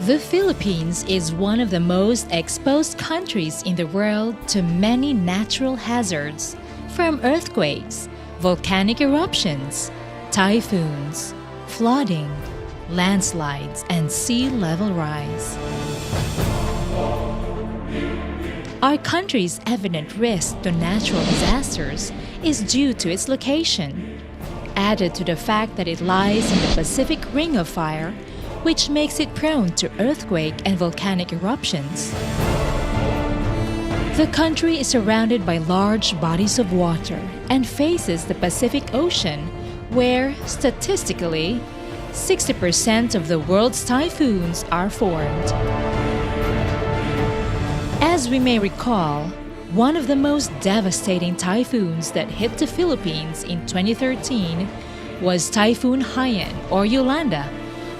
The Philippines is one of the most exposed countries in the world to many natural hazards, from earthquakes, volcanic eruptions, typhoons, flooding, landslides, and sea level rise. Our country's evident risk to natural disasters is due to its location, added to the fact that it lies in the Pacific Ring of Fire, which makes it prone to earthquake and volcanic eruptions. The country is surrounded by large bodies of water and faces the Pacific Ocean, where, statistically, 60% of the world's typhoons are formed. As we may recall, one of the most devastating typhoons that hit the Philippines in 2013 was Typhoon Haiyan or Yolanda,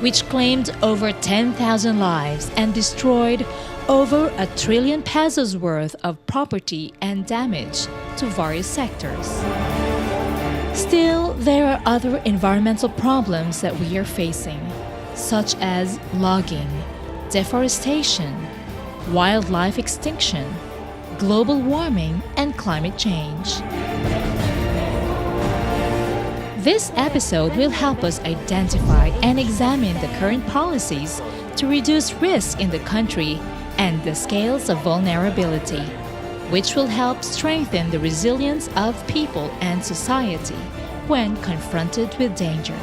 which claimed over 10,000 lives and destroyed over ₱1 trillion worth of property and damage to various sectors. Still, there are other environmental problems that we are facing, such as logging, deforestation, wildlife extinction, global warming, and climate change. This episode will help us identify and examine the current policies to reduce risk in the country and the scales of vulnerability, which will help strengthen the resilience of people and society when confronted with danger.